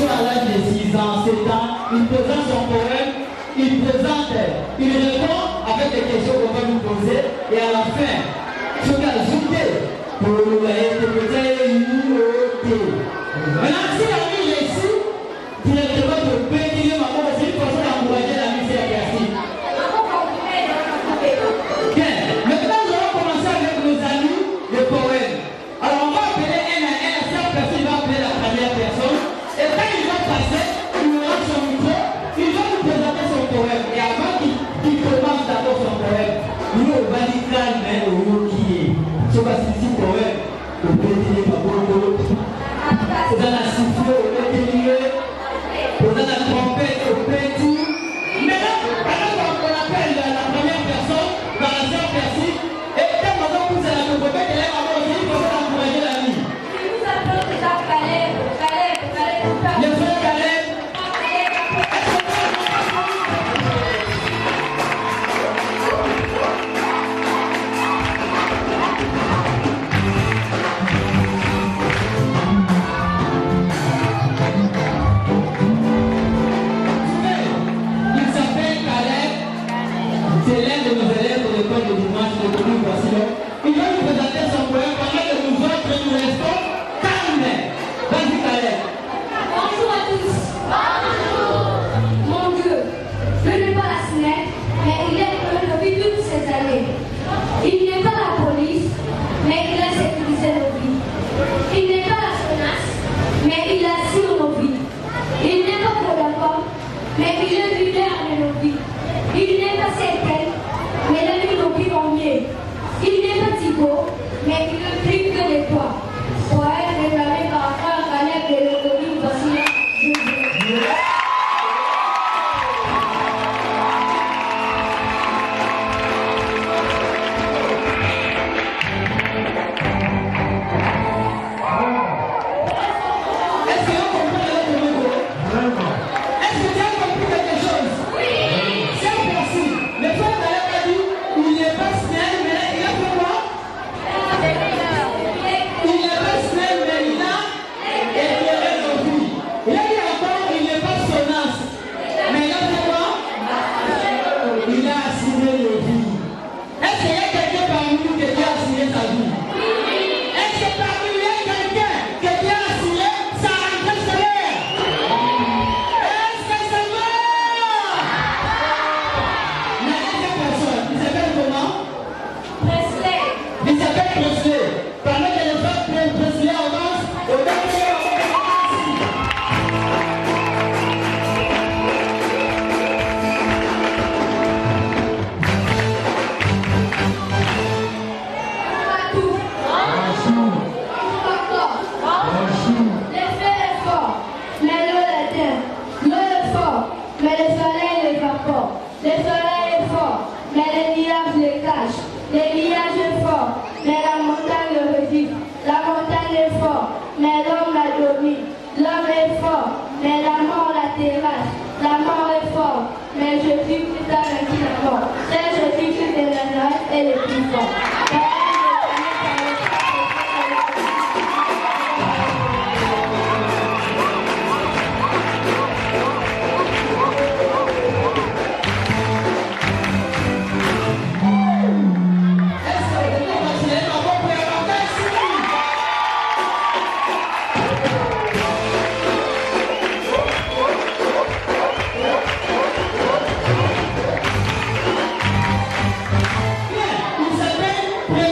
sont à l'âge de 6 ans, 7 ans, il présente son poème, il répond avec des questions qu'on va lui poser, et à la fin, il faut ajouter pour interpréter l'unité. Maintenant, si la vie est ici, directement de bénir ma mort, c'est une façon d'encourager la musique à Bercy. Bien, maintenant nous allons commencer avec nos amis, les poèmes. Alors on va appeler un à un, chaque personne va appeler la première personne, et quand il va passer, il aura son micro, il va nous présenter son poème, et avant qu'il commence d'abord son poème, nous on va dire calme, au mot qui est. Je vais passer ici poème, au bénir ma mort, dans la sifflée, au bénir. On a la trompette au petit. Maintenant, on appelle la première personne, la deuxième personne, et quand on pousse la trompette, elle est vraiment aussi pour encourager la vie. Nous appelons déjà Caleb. Le frère Caleb. C'est l'un de nos élèves de l'école de dimanche de Commune Voici. Il va nous présenter son poème pendant que nous autres nous restons calmes. Vas-y Caleb. Bonjour à tous. Bonjour. Mon Dieu, je n'ai pas la SNEC, mais il est connu depuis toutes ces années. Il n'est pas la police, mais il a sécurisé nos vies. Il n'est pas la SONAS, mais il assure nos vies. Il n'est pas Vodafone, mais il est leader de nos vies. Il n'est pas certain, mais la nuit nos vies vont mieux. Il n'est pas Thibaut, mais il ne prie que de toi. Poète réclamé par frère Caleb de l'économie, voici je veux. Est-ce que vous comprenez le mot? Est-ce que tu as compris quelque chose? Oui. C'est merci. Le frère Caleb a dit, il n'est pas snell, mais il a fait quoi? Il n'est pas snell, mais il a éclairé nos vies. Il a dit encore, il n'est pas sonace, mais il a fait quoi? Il a assigné nos vies. Est-ce qu'il y a quelqu'un parmi nous qui a assigné sa vie? Est-ce que parmi nous, il y a quelqu'un qui a assigné sa rentrée scolaire? Est-ce que c'est vrai? La deuxième personne, il s'appelle comment? Presley. Il s'appelle Presley. Pendant que les frères Presley avancent, au dernier Le soleil est fort, mais les nuages le cachent. Les nuages sont forts, mais la montagne le résiste. La montagne est forte, mais l'homme la domine. L'homme est fort, mais la mort la terrasse. La mort est forte, mais Jésus Christ a vaincu la mort. C'est Jésus Christ de Nazareth est le plus fort. il s'appelle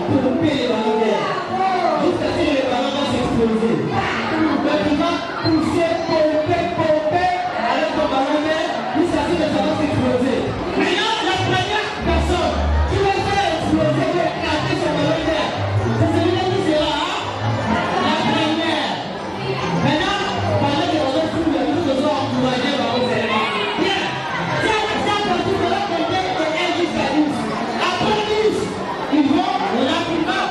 pomper les ballons d'air. Jusqu'à ce que les ballons vont s'exploser. Donc tu vas pousser, pomper avec ton ballon d'air jusqu'à ce que ça va s'exploser. Maintenant, la première personne qui va faire exploser, qui va éclater son ballon d'air, c'est celui-là qui sera la première. Maintenant, pendant que les autres fous, nous devons encourager par vos éléments. Bien, tiens, partout, on va compter de 1 jusqu'à 12. Après 12, ils vont rapidement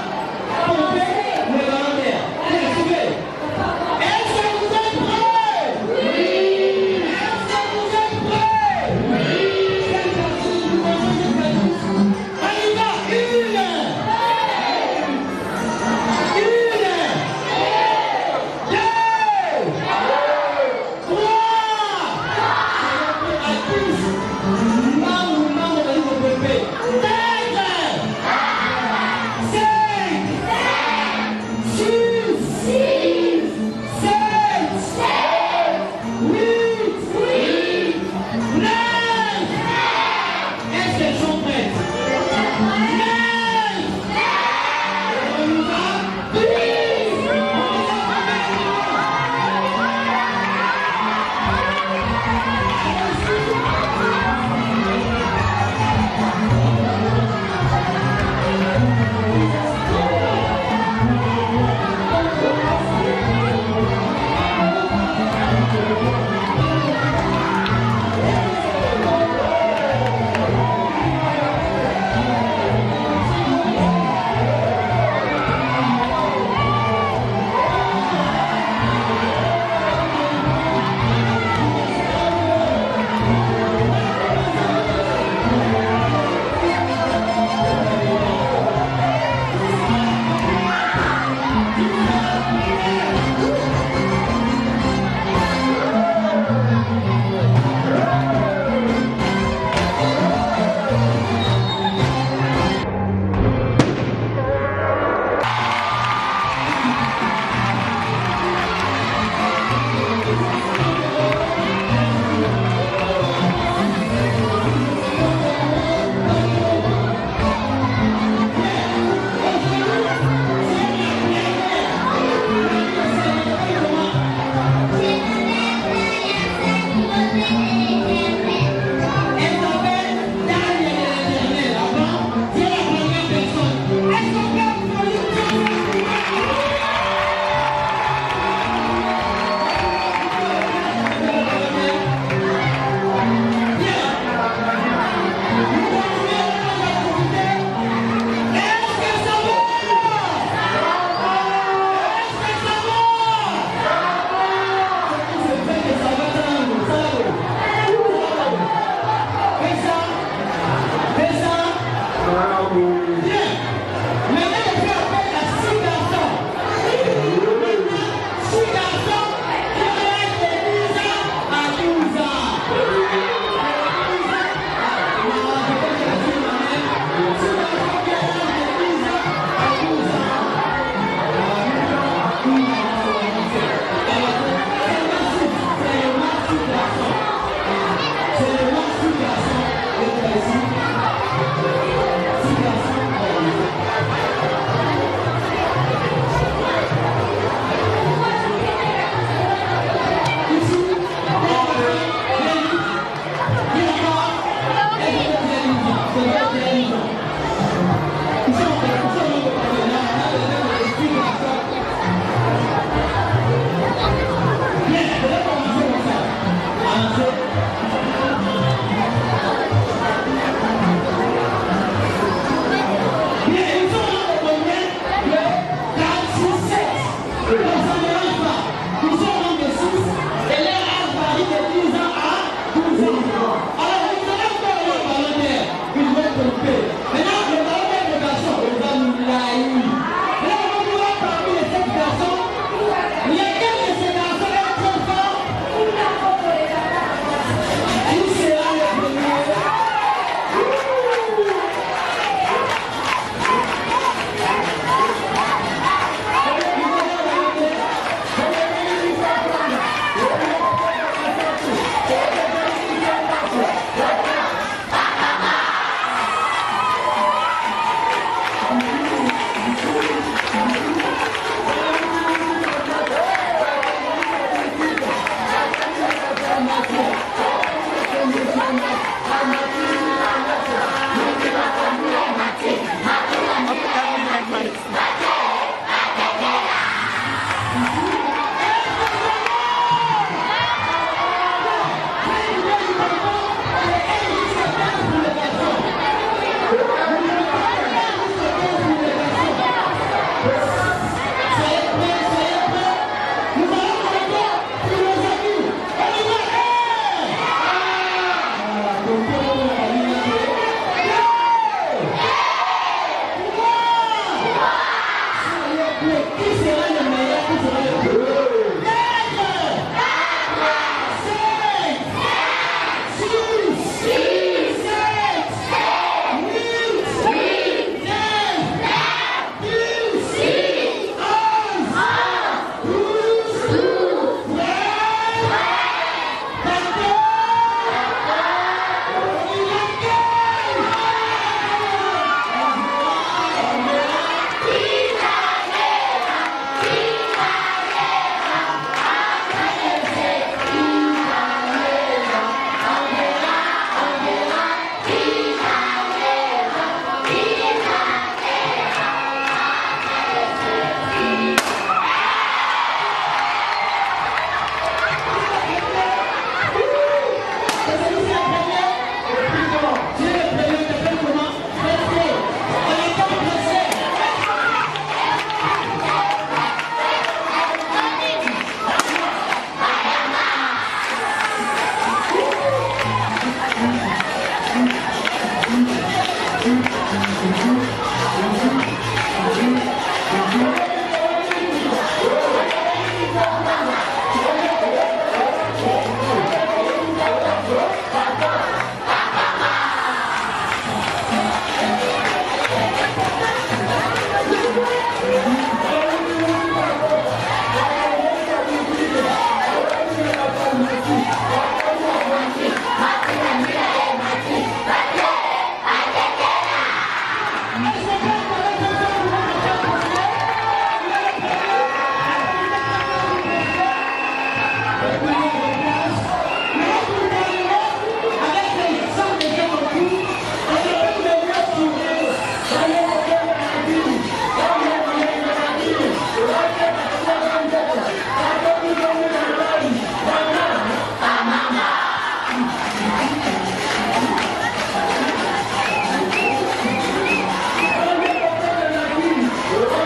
Yes!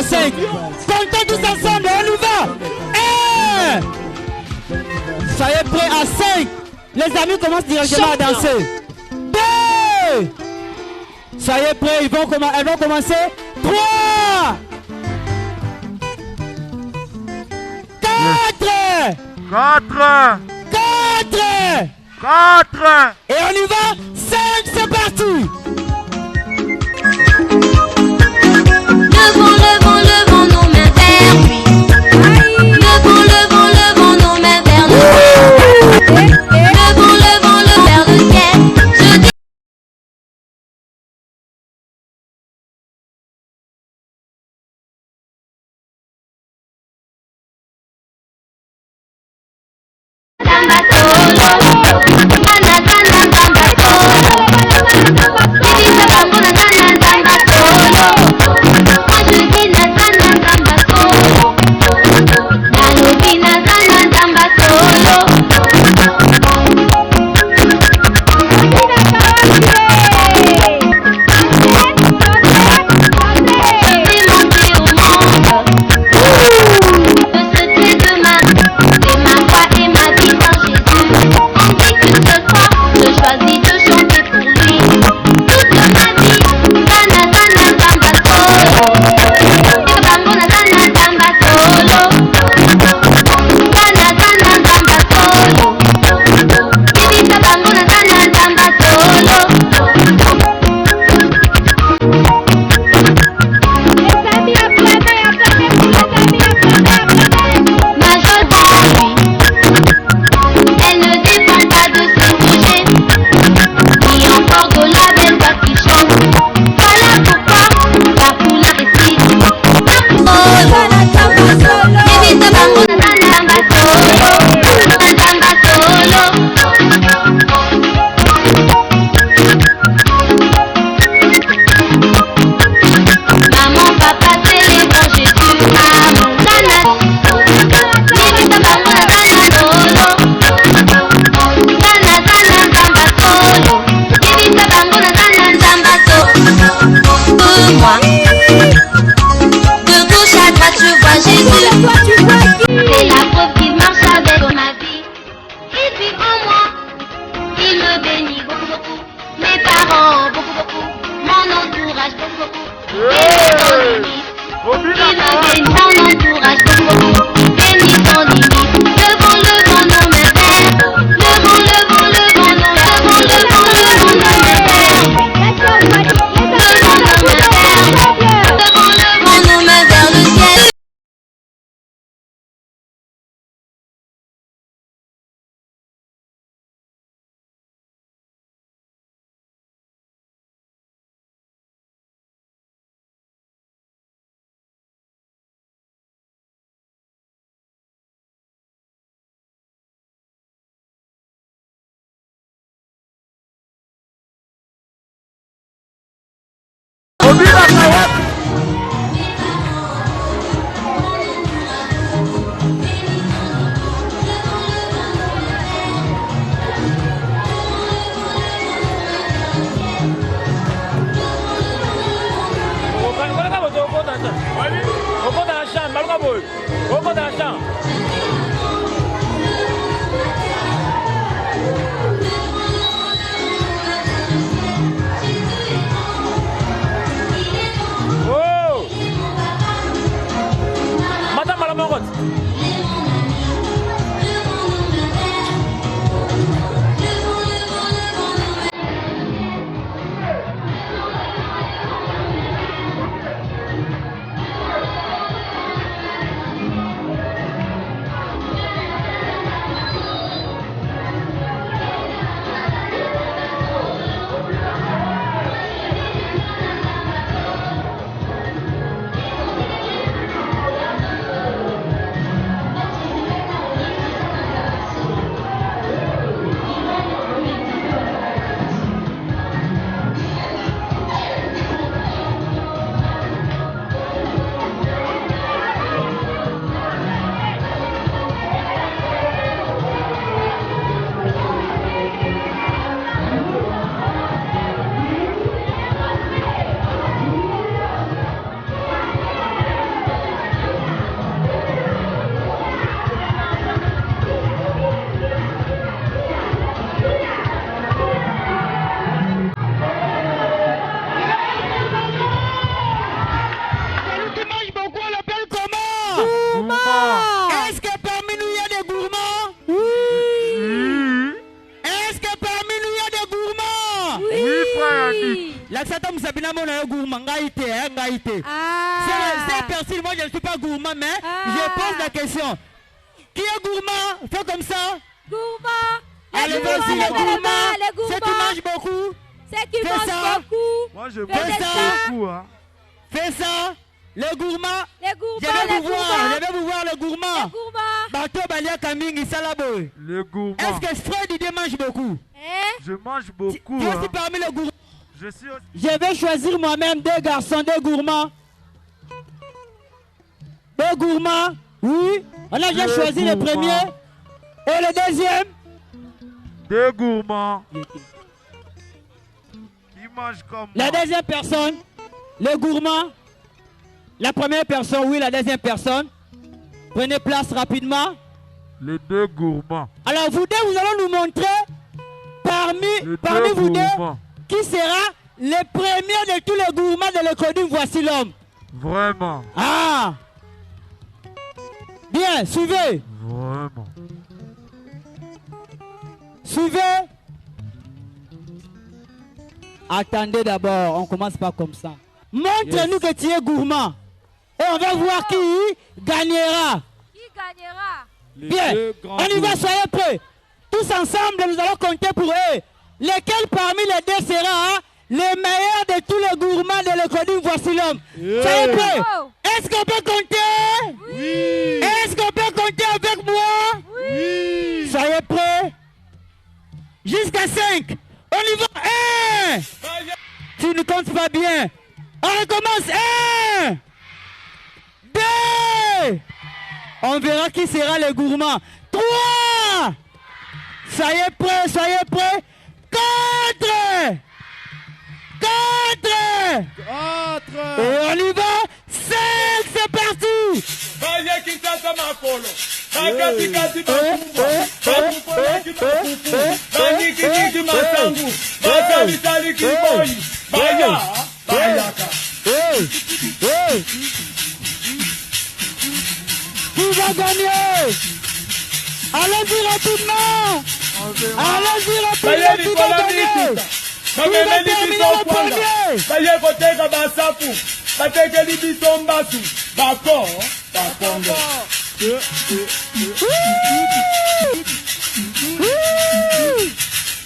jusqu'à 5. Comptez tous ensemble, on y va. 1. Soyez prêts à 5. Les amis commencent directement à danser. 2. Soyez prêts, elles vont commencer. 3. 4. 4. 4. Et on y va. 5, c'est parti. Levons nos mains vers lui. Levons nos mains vers nous. Levons vers le ciel. Je dis gourmands. Est-ce que parmi nous il y a des gourmands? Oui. Est-ce que parmi nous il y a des gourmands? Oui, frère Annick. L'accent Moussabina Mona est gourmand. Ngaïté, ngaïté. C'est persil, moi je ne suis pas gourmand, mais je pose la question. Qui est gourmand? Fais comme ça. Gourmand. Allez, vas-y, les gourmands. Ceux qui mangent beaucoup. Ceux qui mangent beaucoup. Moi, je Fais mange ça. beaucoup. Hein. Fais ça. Les gourmands. Les Je gourmands, vais les vous voir. gourmands. Je vais vous voir les gourmands. Les gourmands. Bateau Balia Kaming, Salabo. Les gourmands. Est-ce que Fred Didier mange beaucoup? Je mange beaucoup. Tu es aussi Hein. parmi les gourmands. Je suis aussi... Je vais choisir moi-même deux garçons, deux gourmands. Deux gourmands. Oui. On a déjà choisi le premier. Et le deuxième? Deux gourmands. Qui mangent comme La moi. deuxième personne, le gourmand. La première personne, oui, la deuxième personne. Prenez place rapidement. Les deux gourmands. Alors vous deux, vous allez nous montrer parmi Les vous deux gourmands. qui sera le premier de tous les gourmands de l'école. Voici l'homme. Vraiment. Ah! Bien, suivez. Vraiment. Suivez. Attendez d'abord, on commence pas comme ça. Montre-nous que tu es gourmand. Et on va voir qui gagnera. Qui gagnera? Bien, on y va, soyez prêts. Tous ensemble, nous allons compter pour eux. Lequel parmi les deux sera le meilleur de tous les gourmands de l'école? Voici l'homme. Soyez prêts. Oh. Est-ce qu'on peut compter? Oui. Est-ce qu'on peut compter avec moi? Oui. Soyez prêts. Jusqu'à 5. On y va. 1. Tu ne comptes pas bien. On recommence. 1. 2. On verra qui sera le gourmand. 3. Soyez prêts, soyez prêts. 4. 4. 4. Et on y va. 5. C'est parti. Vaya Kinshasa Makolo. Katikati Makumba. Bakupona Kimakufu. Bangikiki Masangu. Bakalitali Kiboi. Baya. Bayaka. Qui va gagner? Allez-y rapidement. Allez-y Baya rapidement. Qui va Nicolas gagner? Nikuta. Qui va Bamemeli terminer biso le kwanga. premier? Baya koteka basafu. Batekeli biso mbasu. Bako. Bakongo.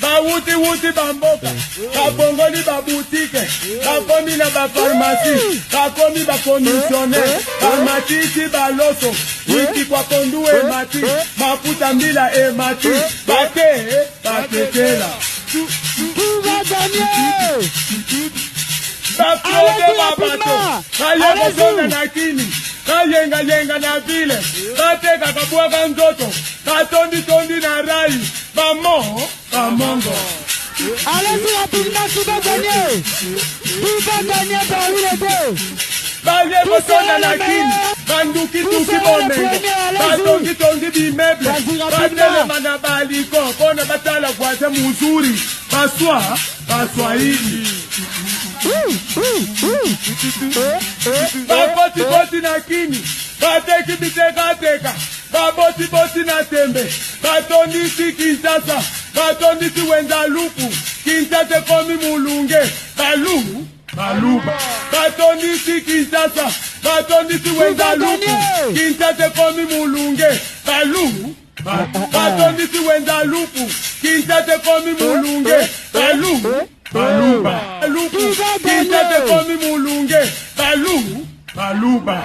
Bawuti wuti bamboka. Babongoli babutike. Bakomi na bafarmasi. Bakomi bakomisioner. Bamatisi baloso. Wiki kwa kondu emati. Mafuta mbila emati. Bate. Batekela. Qui va gagner? Baklode Allez-y babato. rapidement. Kaya kosonga Allez-y. na kini. Kayenga na vile. Bateka kabwaga ndoto. Katondi na rai. Bamongo. Allez-y rapidement. Qui va gagner? Qui va gagner parmi les deux? Baye kosonga na le kini. meilleur. Banduki Vous tuki serez le bonenga. premier, allez-y. Batongi bimeuble. Vas-y, rapidement. Batelema na baliko. Pona batala kwaze muzuri. Baswahili. Bakoti na kini. Bateki biteka. Baboti na tembe. Batondisi Kinshasa. Batondisi wenda lupu. Kinshasa komi mulunge. Baluba. Batondisi Kinshasa. Batondisi wenda lupu. Kinshasa komi mulunge. Batondisi wenda lupu. Kinshasa komi mulunge. Baluba. Kinshasa komi mulunge. Baluba.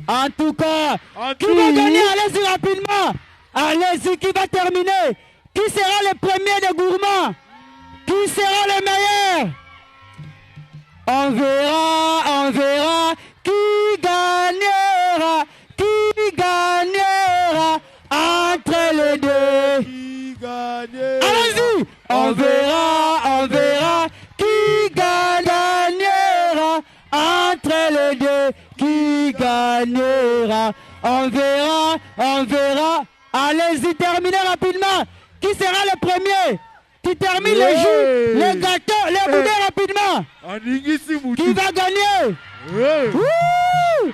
En tout cas, qui va gagner? Allez-y rapidement. Allez-y, qui va terminer? Qui sera le premier des gourmands? Qui sera le meilleur? On verra qui gagnera entre les deux. qui gagne? Allez-y. On verra qui gagnera entre les deux. Qui gagnera? On verra. Allez-y, terminez rapidement. Qui sera le premier? Qui qui termine les jus, les gâteaux, les boudins rapidement. Qui va gagner? Wouh!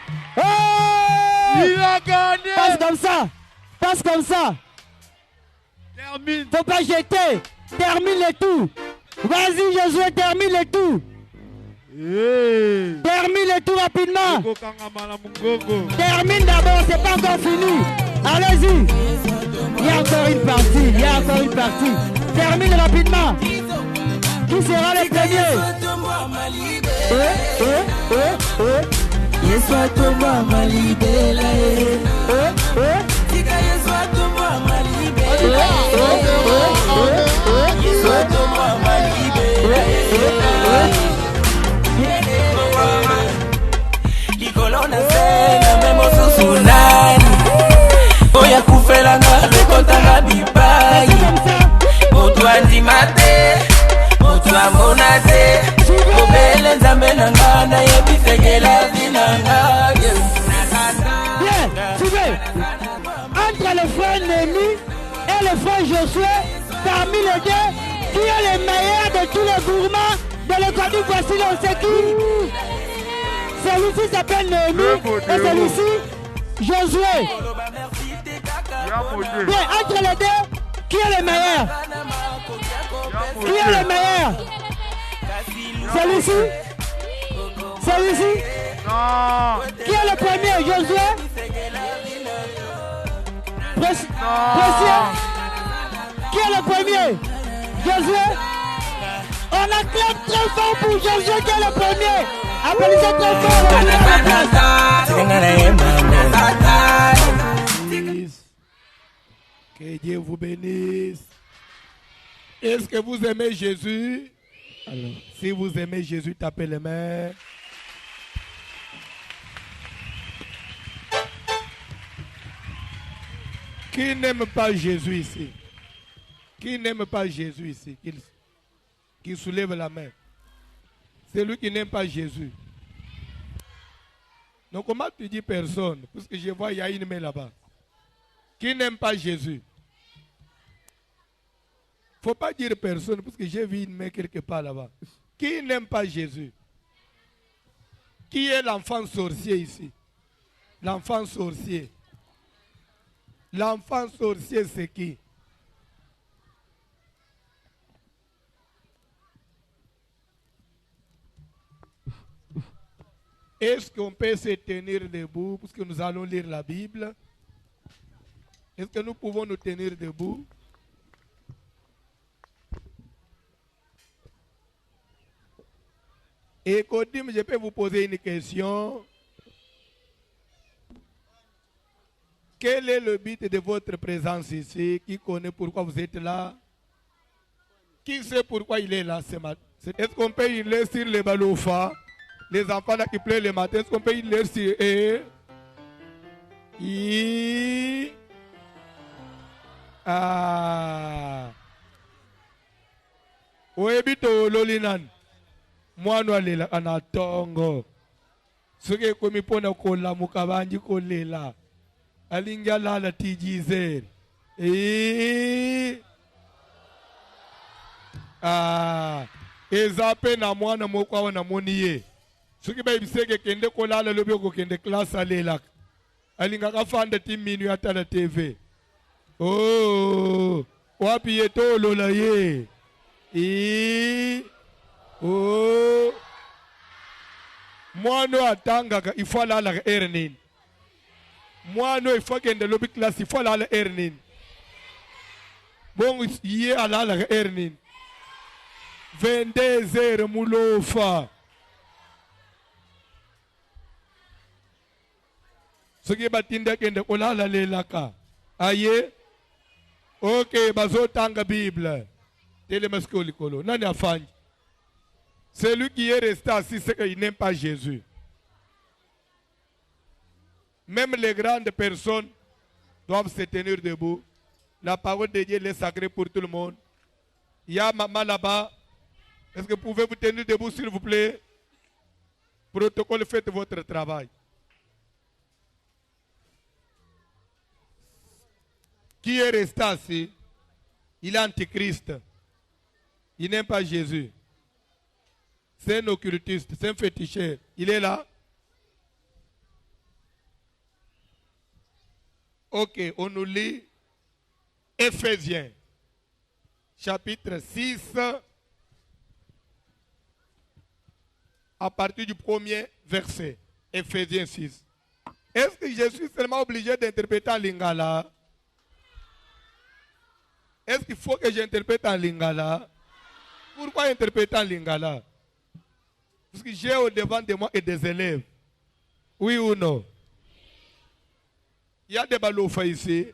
Il a gagné. Passe comme ça. Passe comme ça. Termine. Faut pas jeter. Termine le tout. Vas-y Josué, termine le tout. Termine le tout rapidement. Termine d'abord, c'est pas encore fini. Allez-y. Il y a encore une partie. Il y a encore une partie. Termine rapidement. Qui sera le premier? Oya kufela nga lekota nga bipai moto andimate moto amonate obele nzambe na nga nayebisekela zinanga. Bien, suivez. Entre le frère Némi et le frère Josué, parmi les deux, qui est le meilleur de tous les gourmands de l'école du voici, on sait qui? Celui-ci s'appelle Némi et celui-ci, Josué. Bien, entre les deux, qui est le meilleur? Qui est le meilleur? Celui-ci? Celui-ci? Qui est le premier? Josué? Précieux? Qui est le premier? Josué? On acclame très fort pour Josué qui est le premier. Applaudissez très fort. Que Dieu vous bénisse. Est-ce que vous aimez Jésus? Alors, si vous aimez Jésus, tapez les mains. Qui n'aime pas Jésus ici? Qui n'aime pas Jésus ici? Qui soulève la main. C'est lui qui n'aime pas Jésus. Donc comment tu dis personne? Parce que je vois il y a une main là-bas. Qui n'aime pas Jésus? Il ne faut pas dire personne parce que j'ai vu une main quelque part là-bas. Qui n'aime pas Jésus? Qui est l'enfant sorcier ici? L'enfant sorcier. L'enfant sorcier c'est qui? Est-ce qu'on peut se tenir debout parce que nous allons lire la Bible? Est-ce que nous pouvons nous tenir debout? Et Kodim, je peux vous poser une question. Quel est le but de votre présence ici? Qui connaît pourquoi vous êtes là? Qui sait pourquoi il est là ce matin? Est-ce qu'on peut y lire sur les balofas? Les enfants là qui pleurent le matin, est-ce qu'on peut y lire sur eux? Oebito lolinan. Mwana walela anatongo. Suke kumipona kola mukabanji kolela. Alinga lala tijizer. Ezape na mwana mokwa wana moniye. Suke ba ibiseke kende kolala lobi ko kende class alela. Alinga kafanda timinu yata na TV. Oh, wapi yeto lola ye. Oh, mwano atanga ifala la ernin. Mwano ifakende lobi class ifala la ernin. Bon ye ala la ernin. 22 mulofa. Soki batinda kende kolala lelaka. Aye. Ok, bazotanga Bible. Télémascoli kolo. Nani afanye? Celui qui est resté assis, c'est qu'il n'aime pas Jésus. Même les grandes personnes doivent se tenir debout. La parole de Dieu est sacrée pour tout le monde. Il y a maman là-bas. Est-ce que vous pouvez vous tenir debout, s'il vous plaît? Protocole, faites votre travail. Qui est resté assis? Il est antichrist. Il n'aime pas Jésus. C'est un occultiste, c'est un féticheur. Il est là. Ok, on nous lit Éphésiens, chapitre 6, à partir du premier verset. Éphésiens 6. Est-ce que je suis seulement obligé d'interpréter en lingala? Est-ce qu'il faut que j'interprète en lingala? Pourquoi interpréter en lingala? Parce que j'ai au-devant de moi et des élèves. Oui ou non? Il y a des balofas ici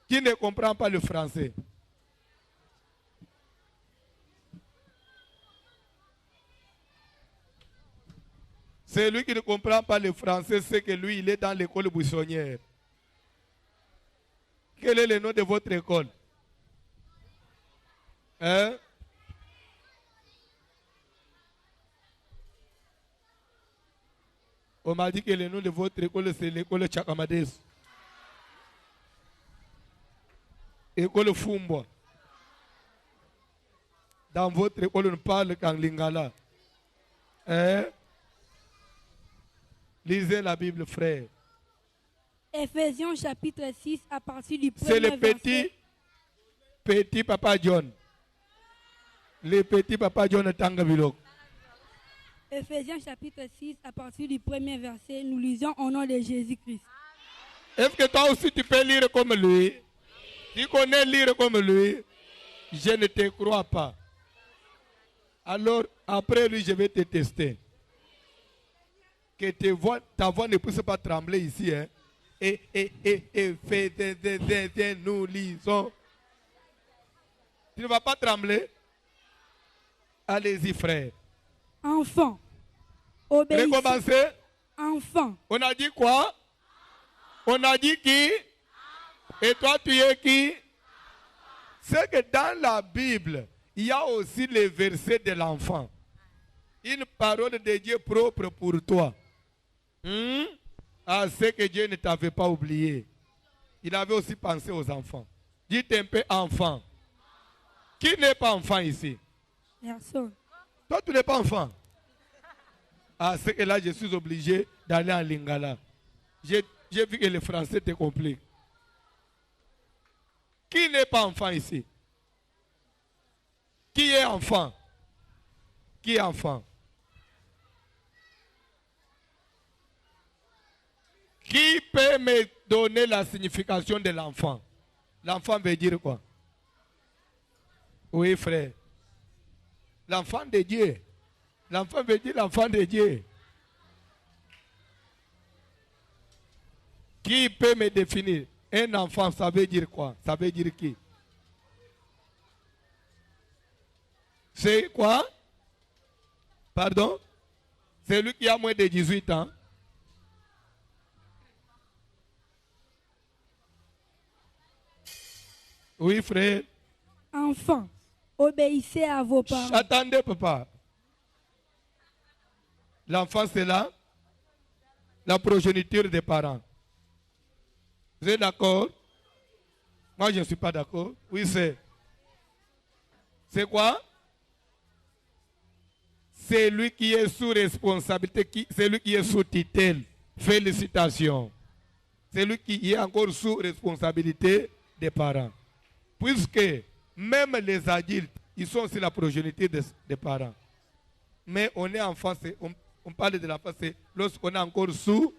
qui ne comprennent pas le français. C'est lui qui ne comprend pas le français, c'est que lui, il est dans l'école buissonnière. Quel est le nom de votre école? Hein? On m'a dit que le nom de votre école, c'est l'école Tchakamades. École Fumbo. Dans votre école, on ne parle qu'en lingala. Hein? Lisez la Bible, frère. Éphésiens chapitre 6 à partir du premier C'est le verset. petit Papa John. Le petit Papa John Tangabilok. Éphésiens chapitre 6 à partir du premier verset, nous lisons au nom de Jésus-Christ. Est-ce que toi aussi tu peux lire comme lui? Tu connais lire comme lui? Je ne te crois pas. Alors, après lui, je vais te tester. Que ta voix ne puisse pas trembler ici. Hein? Nous lisons. Tu ne vas pas trembler? Allez-y, frère. Enfants, obéissez. Recommencez. Enfants, On a dit quoi? On a dit qui? Et toi, tu es qui? C'est que dans la Bible, il y a aussi les versets de l'enfant. Une parole de Dieu propre pour toi. Ah, c'est que Dieu ne t'avait pas oublié. Il avait aussi pensé aux enfants. Dites un peu enfant. Qui n'est pas enfant ici? personne. Toi, tu n'es pas enfant. Ah, c'est que là, je suis obligé d'aller en lingala. J'ai vu que le français te complique. Qui n'est pas enfant ici? Qui est enfant? Qui est enfant? Qui peut me donner la signification de l'enfant? L'enfant veut dire quoi? Oui, frère. L'enfant de Dieu. L'enfant veut dire l'enfant de Dieu. Qui peut me définir? Un enfant, ça veut dire quoi? Ça veut dire qui? C'est quoi? Pardon? C'est lui qui a moins de 18 ans. Oui, frère. Enfants, obéissez à vos parents. Attendez, papa. L'enfant, c'est là la progéniture des parents. Vous êtes d'accord? Moi, je ne suis pas d'accord. Oui, c'est. C'est quoi? C'est lui qui est sous responsabilité, c'est lui qui est sous tutelle. Félicitations. C'est lui qui est encore sous responsabilité des parents. Puisque même les adultes, ils sont aussi la progéniture des parents. Mais on est enfant, on parle de l'enfant, c'est lorsqu'on est encore sous.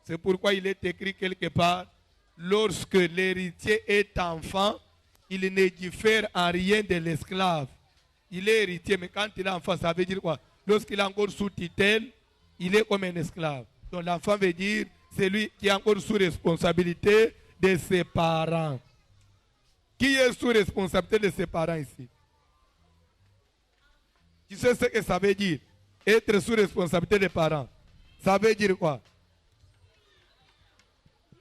C'est pourquoi il est écrit quelque part, lorsque l'héritier est enfant, il ne diffère en rien de l'esclave. Il est héritier, mais quand il est enfant, ça veut dire quoi? Lorsqu'il est encore sous tutelle, il est comme un esclave. Donc l'enfant veut dire, c'est lui qui est encore sous responsabilité de ses parents. Qui est sous responsabilité de ses parents ici? Tu sais ce que ça veut dire? Être sous responsabilité des parents. Ça veut dire quoi?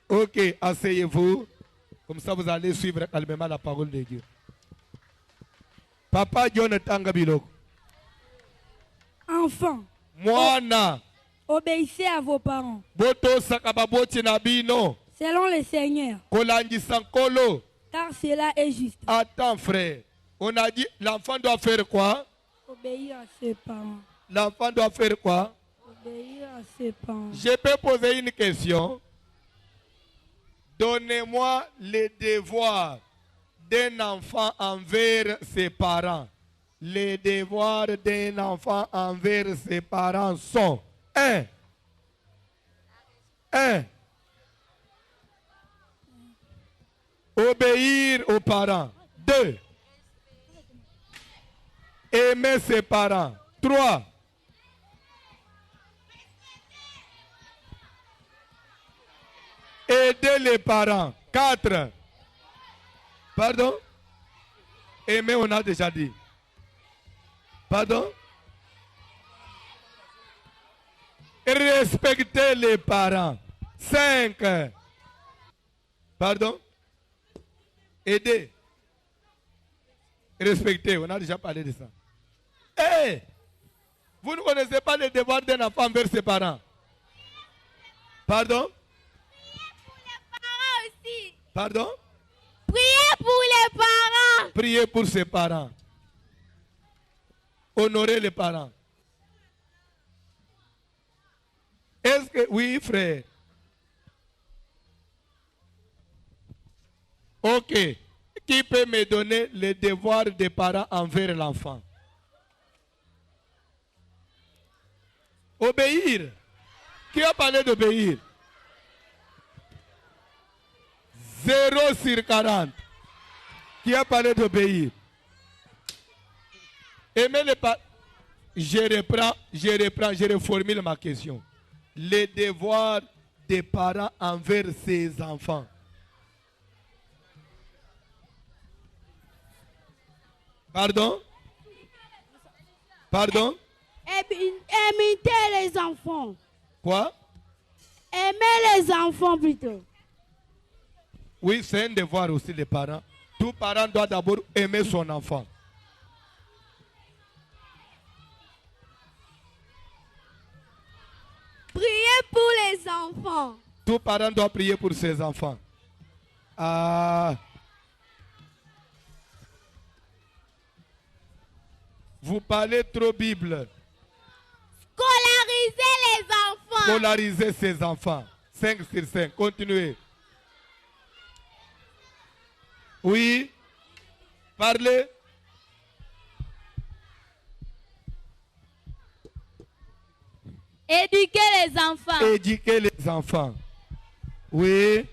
Ok, asseyez-vous. Comme ça, vous allez suivre calmement la parole de Dieu. Papa John Tangabilok. Enfants, Moana. obéissez à vos parents. Boto sakababoti nabino. Selon le Seigneur, Kolangi sankolo. car cela est juste. Attends, frère. On a dit l'enfant doit faire quoi? Obéir à ses parents. L'enfant doit faire quoi? Obéir à ses parents. Je peux poser une question. Donnez-moi les devoirs d'un enfant envers ses parents. Les devoirs d'un enfant envers ses parents sont 1. Obéir aux parents. 2. Aimer ses parents. 3. Aider les parents. 4. Pardon? Aimer, on a déjà dit. Pardon? Respecter les parents. 5. Pardon? Aider. Respecter, on a déjà parlé de ça. Hey! Vous ne connaissez pas les devoirs d'un enfant envers ses parents? Pardon? Aussi. Pardon? Priez pour les parents. Prier pour ses parents. Honorer les parents. Est-ce que... Oui, frère. Ok. Qui peut me donner les devoirs des parents envers l'enfant? Obéir. Qui a parlé d'obéir? 0 sur 40. Qui a parlé d'obéir? Aimer les parents. Je reformule ma question. Les devoirs des parents envers ses enfants. Pardon? Pardon? Imiter les enfants. Quoi? Aimer les enfants plutôt. Oui, c'est un devoir aussi des parents. Tout parent doit d'abord aimer son enfant. Prier pour les enfants. Tout parent doit prier pour ses enfants. Vous parlez trop Bible. Scolariser les enfants. Scolariser ses enfants. 5 sur 5. Continuez. Oui. Parlez. Éduquer les enfants. Éduquer les enfants. Oui.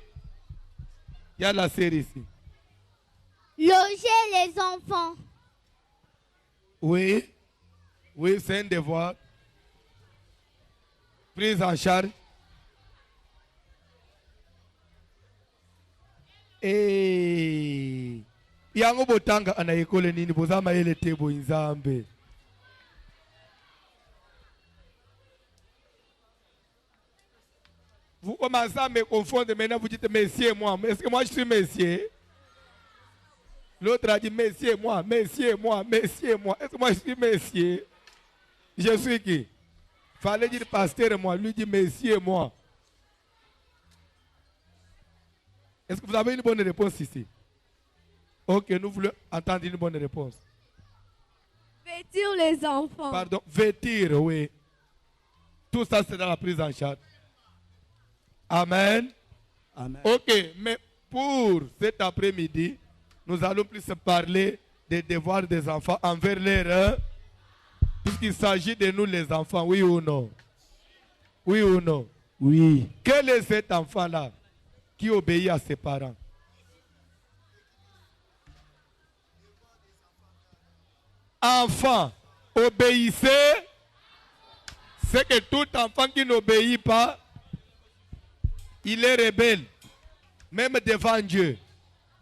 Il y a la série ici. Loger les enfants. Oui. Oui, c'est un devoir. Prise en charge. Et yango botanga anayekole nini bozama ele tebo inzambe. Vous commencez à me confondre maintenant, vous dites messieurs moi. Est-ce que moi je suis messieurs? L'autre a dit messieurs moi, messieurs moi, messieurs moi. Est-ce que moi je suis messieurs? Je suis qui? Fallait dire pasteur moi, lui dit messieurs moi. Est-ce que vous avez une bonne réponse ici? Ok, nous voulons entendre une bonne réponse. Vêtir les enfants. Pardon, vêtir, oui. Tout ça, c'est dans la prise en charge. Amen. Amen. Ok, mais pour cet après-midi, nous allons plus parler des devoirs des enfants envers leurs... Puisqu'il s'agit de nous les enfants, oui ou non? Oui ou non? Oui. Quel est cet enfant-là qui obéit à ses parents? Enfant, obéissez. C'est que tout enfant qui n'obéit pas, il est rebelle. Même devant Dieu.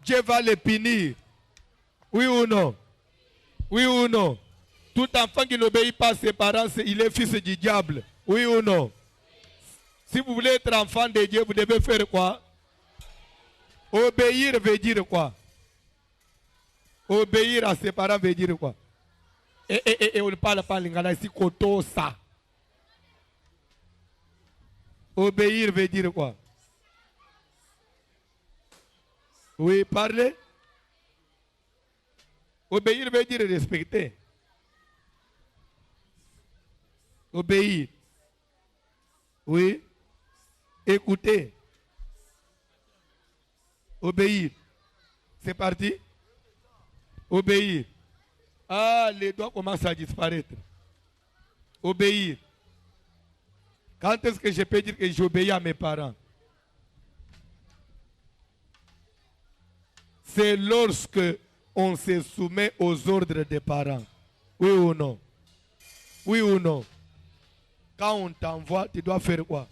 Dieu va le punir. Oui ou non? Oui ou non? Tout enfant qui n'obéit pas à ses parents, il est fils du diable. Oui ou non? Si vous voulez être enfant de Dieu, vous devez faire quoi? Obéir veut dire quoi? Obéir à ses parents veut dire quoi? Et on ne parle pas lingala ici, koto ça. Obéir veut dire quoi? Oui, parlez. Obéir veut dire respecter. Obéir. Oui. Écouter. Obéir. C'est parti. Obéir. Ah, les doigts commencent à disparaître. Obéir. Quand est-ce que je peux dire que j'obéis à mes parents? C'est lorsque on se soumet aux ordres des parents. Oui ou non? Oui ou non? Quand on t'envoie, tu dois faire quoi?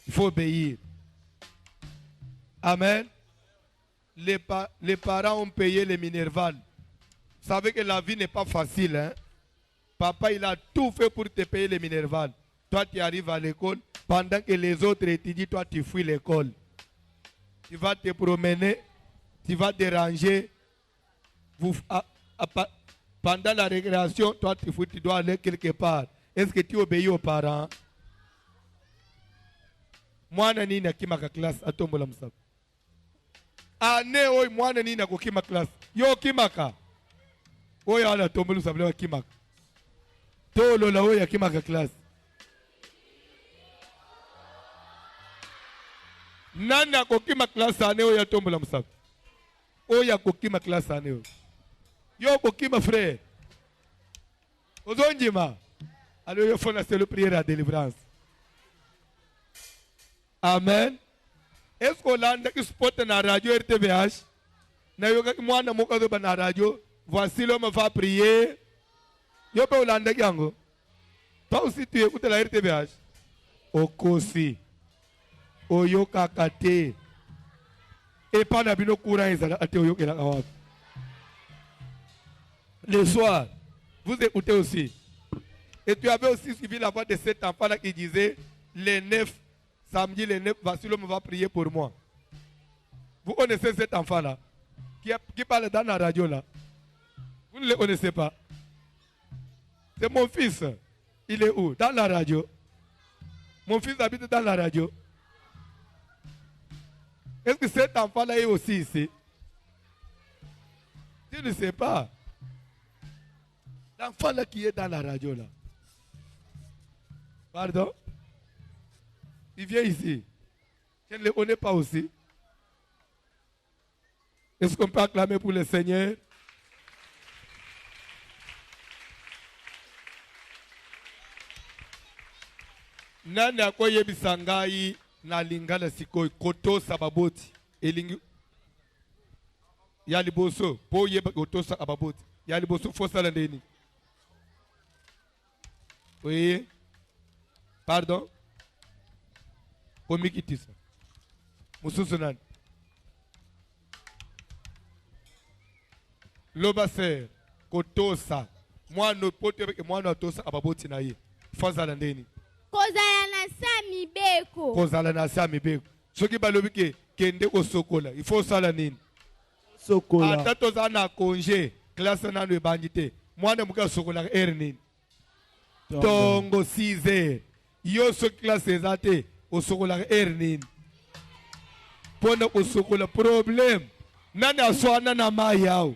Il faut obéir. Amen. Les parents ont payé les Minerval. Vous savez que la vie n'est pas facile. Hein? Papa, il a tout fait pour te payer les Minerval. Toi, tu arrives à l'école. Pendant que les autres étudient, toi, tu fuis l'école. Tu vas te promener. Tu vas déranger. Pendant la récréation, toi, tu dois aller quelque part. Est-ce que tu obéis aux parents? Moi, je suis dans la classe. Ane oy mwana nina ko kima class yo kimaka oya ala tombolu sablewa kimaka tolo la oya kimaka class nana ko kima class ane oya tombola musab oya ko kima class ane yo ko kima frère ozonjima alors yo fona c'est le prière à délivrance. Amen. Est-ce qu'on a un spot dans la radio RTVH? Moi, je suis dans la radio. Voici l'homme va prier. Yo peux Hollande Gango. Toi aussi, tu écoutes la RTVH. Okosi. Oyo Kakate. Et pas d'abino courant. Le soir, vous écoutez aussi. Et tu avais aussi suivi la voix de cet enfant-là qui disait les 9. Samedi, les 9, voici l'homme va prier pour moi. Vous connaissez cet enfant-là qui parle dans la radio là? Vous ne le connaissez pas? C'est mon fils. Il est où? Dans la radio. Mon fils habite dans la radio. Est-ce que cet enfant-là est aussi ici? Tu ne sais pas. L'enfant là qui est dans la radio là. Pardon? Il vient ici. Je ne le connais pas aussi. Est-ce qu'on peut acclamer pour le Seigneur? Nani akoye bisangai na lingala sikoi koto sababoti elingi yali boso po yeba koto sababoti yali boso fosa la ndeni. Oui. Pardon? Komikitisa. Mususunan. Lobaser kotosa. Moi no pote avec moi no tosa ababoti na ye. Fosa la ndeni. Kozala na sami beko. Kozala na sami beko. Soki balobi ke kende ko sokola. Il faut sala nini? Sokola. Atato za na congé. Classe na no ebandite. Mwana muka sokola nini? Tongo 6 heures. Yo so classe ezate o sokola nini? Pona o sokola problème. Nani aswana na mayao.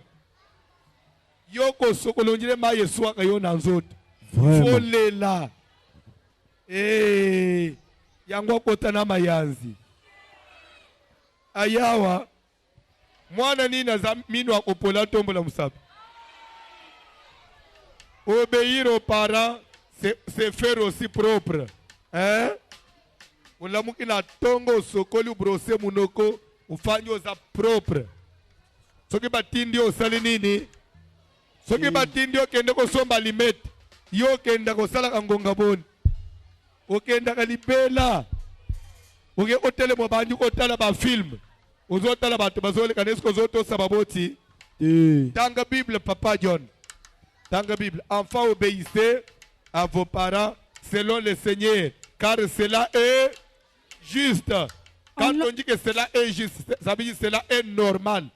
Yo ko sokola njire maye swaka yo na nzoto. Folela. Eh, yango kota na mayanzi. Ayawa. Mwana nina za minu akopola tombo la musabi. Obéir aux parents, c'est faire aussi propre. Hein? Ulamuki na tongo sokoli brose munoko ufanyo za propre. Soki batindi osali nini? Soki batindi okende ko somba limete. Yo kenda ko sala kangonga boni. Okenda kalibela. Oke otele mo bandu ko tala ba film. Ozotala batu bazole kanesko zoto sababoti. Tanga Bible Papa John. Tanga Bible. Enfants, obéissez à vos parents selon le Seigneur, car cela est juste. Quand on dit que cela est juste, ça veut dire que cela est normal.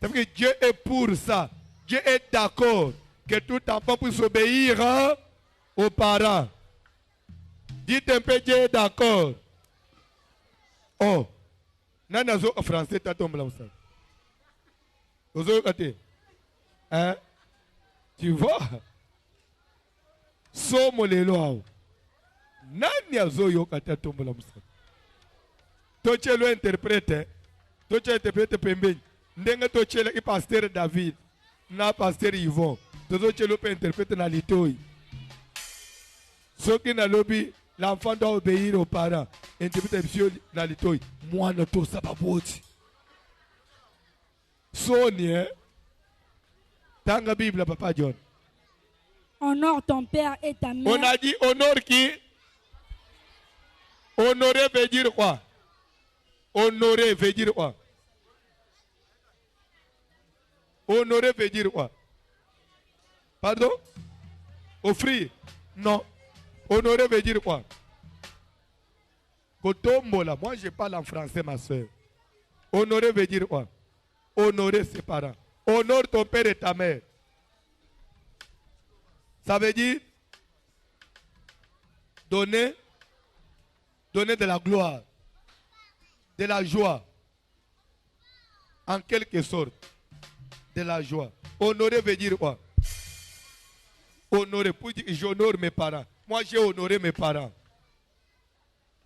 Ça veut dire que Dieu est pour ça. Dieu est d'accord que tout enfant puisse obéir aux parents. Dites un peu, Dieu est d'accord. Oh, nanazo français tatombe là ça. Ozo kate. Hein? Tu vois? Somo lelo ao. Nani azoyo kata tombola musaka. Tochelo interprète. Tochelo interprète pembeni. Ndenga tochelo ki pasteur David. Na pasteur Yvon. Tochelo pe interprète na litoi. Soki na lobby, l'enfant doit obéir aux parents. Interprète na litoi. Moi na to sababoti. Sonia. Tanga Bible papa John. Honore ton père et ta mère. On a dit honore qui? Honorer veut dire quoi? Honorer veut dire quoi? Honorer veut dire quoi? Pardon? Offrir? Non. Honorer veut dire quoi? Kotombola. Moi je parle en français ma soeur. Honorer veut dire quoi? Honorer ses parents. Honore ton père et ta mère. Ça veut dire donner de la gloire, de la joie, en quelque sorte, de la joie. Honorer veut dire quoi? Honorer, pour dire j'honore mes parents. Moi j'ai honoré mes parents.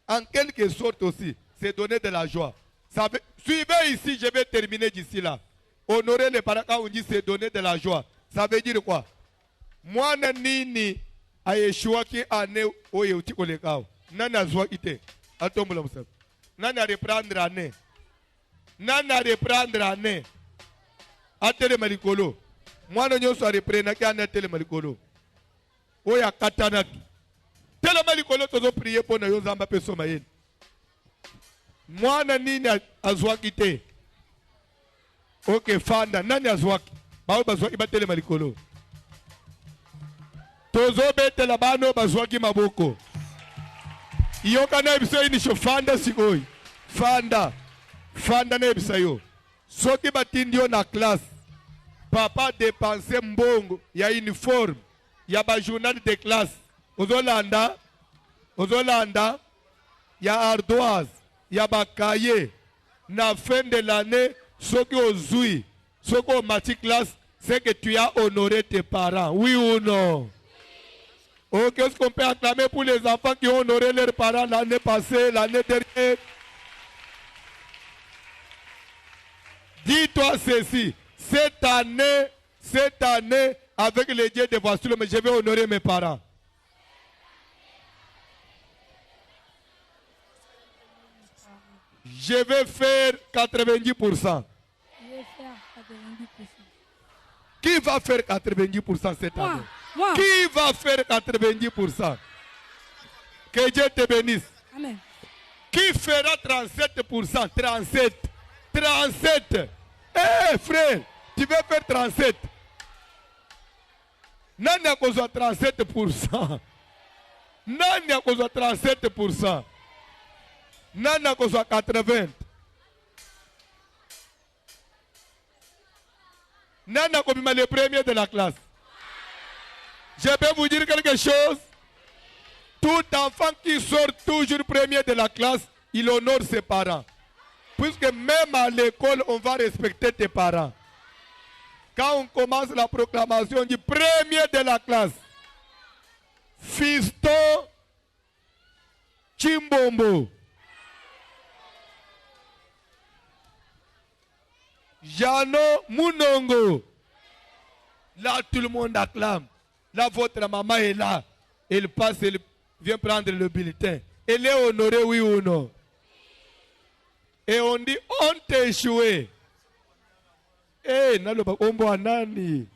En quelque sorte aussi, c'est donner de la joie. Suivez ici, je vais terminer d'ici là. Honorer les parents, quand on dit c'est donner de la joie, ça veut dire quoi? Moi, nini a Yeshua qui année oye uti kolekao. Nana zwa ite. Atombola musab. Nana reprendre année. Nana reprendre année. Atele malikolo. Moi no nyoso reprendre ki année tele malikolo. Oya katanaki. Tele malikolo tozo prier pour na yo zamba peso mayeni. Moi nini azwa ite. Ok, fanda. Nani azwa ki? Ba bazwa ki batele malikolo. Tozo bete la bano bazwaki maboko. Iyoka na ebiso inisho fanda sikoi. Fanda. Fanda na ebiso yo. Soki batindi yo na classe. Papa dépense mbongo ya uniforme. Ya ba journal de classe. Ozolanda. Ozolanda. Ya ardoise. Ya ba cahier. Na fin de l'année. Soki ozui. Soki o mati classe. C'est que tu as honoré tes parents. Oui ou non? Oh, qu'est-ce qu'on peut acclamer pour les enfants qui ont honoré leurs parents l'année passée, l'année dernière? Dis-toi ceci, cette année, avec les dieux de voici, je vais honorer mes parents. Je vais faire 90%. Qui va faire 90% cette année? Moi. Qui va faire 90%? Que Dieu te bénisse. Amen. Qui fera 37%? 37. Eh frère, tu veux faire 37. Nani a cause 37%. Nani a cause 37%. Nani a cause 80. Nani a cause les premiers de la classe. Je peux vous dire quelque chose. Tout enfant qui sort toujours premier de la classe, il honore ses parents. Puisque même à l'école, on va respecter tes parents. Quand on commence la proclamation, on dit premier de la classe. Fiston Chimbombo. Jano Munongo. Là, tout le monde acclame. Là, votre maman est là. Elle passe, elle vient prendre le bulletin. Elle est honorée, oui ou non? Et on dit, on t'a échoué. Eh, naloba ombo anani.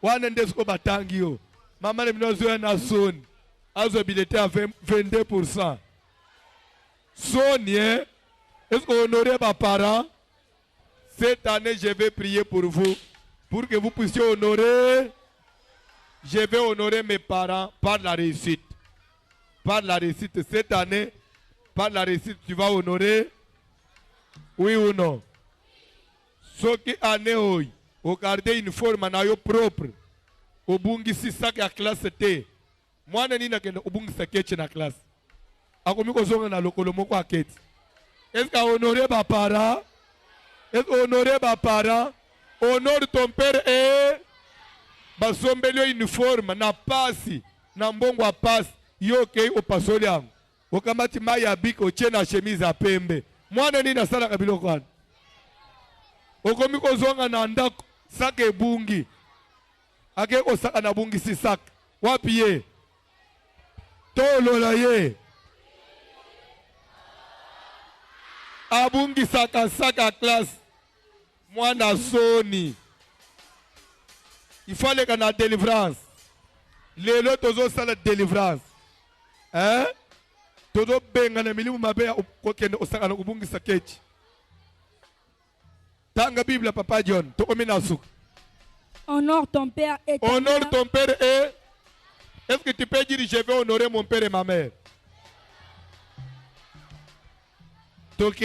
Wana ndesko batangio. Maman est venue à son. Azo bulletin à 22%. Sonia, est-ce qu'on honorait mes parents? Cette année, je vais prier pour vous. Pour que vous puissiez honorer. Je vais honorer mes parents par la réussite. Par la réussite. Cette année, par la réussite, tu vas honorer. Oui ou non? Ce qui année hoy, au garder une forme nayo propre. Au bungi si sac à classe T. Moi, je n'ai pas bungi sac na classe. Akomi ko zonga na lokolo moko aketi. Est-ce qu'à honorer mes parents? Est-ce qu'à honorer mes parents? Honore ton père et basombeli uniforme na pasi na mbongo wa pasi yo kei opasoli yango okamati mai ya bike otie na chemise ya pembe mwana nini asalaka biloko wana okomi kozonga na ndako saka ebungi ake kosaka na bungisi saka wapi ye tolola ye abungisaka saka klase mwana soni ifaleka na délivrance lelo tozosala délivrance tozobenga na milimu mabe ya kokende osaka na kubungisa kechi tanga Bible Papa John tokomi na suka. Honore ton père et ta Honore mère. ton père et... Est-ce que tu peux dire je vais honorer mon père et ma mère? Ok.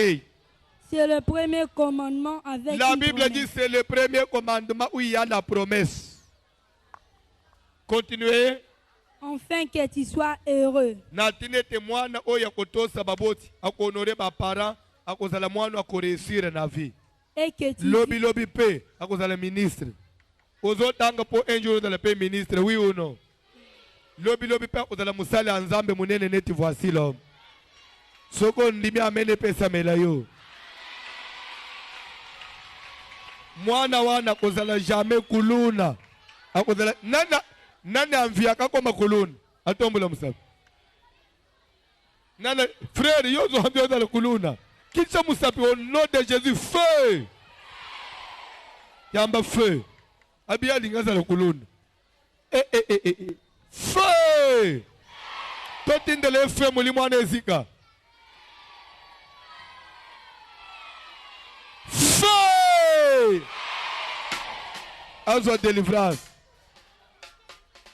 C'est le premier commandement avec La une Bible promesse. dit c'est le premier commandement où il y a la promesse. Continuez. Afin que tu sois heureux. Natine te mwana oya kotosa baboti akohonorer ba parents akozala mwana akoréussir na vie. Et que tu Lobi pe akozala ministre. Ozotanga po un jour dans le pays ministre, oui ou non? Lobi pe akozala musali anzambe munene neti voici l'homme. Soko ndimi amene pesa melayo. Mwana wana akozala jamais kuluna. Akozala nani amviaka koma kuluna. Atombola musafi. Nana frère yozo ambio dans kuluna. Kisha musafi au nom de Jésus feu. Yamba feu. Abia lingaza la kuluna. Feu. Totindele feu mulimo anezika. Feu. Azwa délivrance.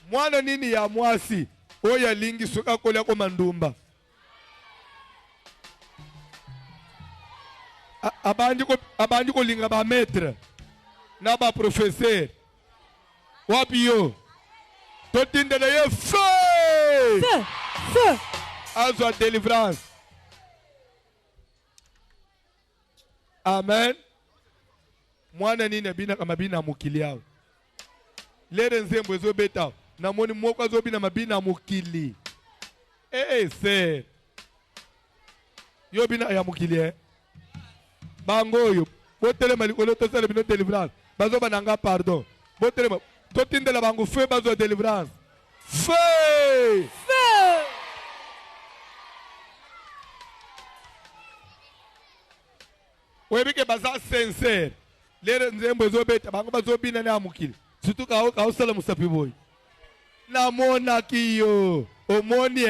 Mwana nini ya mwasi oya lingi suka kolia ko mandumba. Abandi ko linga ba maître na ba professeur. Wapi yo? Totindele ye feu. Feu. Feu. Azwa délivrance. Amen. Mwana nini bina kama bina mukili yao. Lere nzembo ezo beta. Na moni mwoko azo bina mabina mukili. Se. Yo bina ya mukili Bangoyo. Botele malikolo tosale bino délivrance. Bazo bananga pardon. Botele totindela bango feu bazo délivrance. Feu. Feu. Webike baza sincère. Lere nzembo ezo beta bango bazo bina na mukili. Surtout ka osala musapi boy. Na mona kiyo. Omoni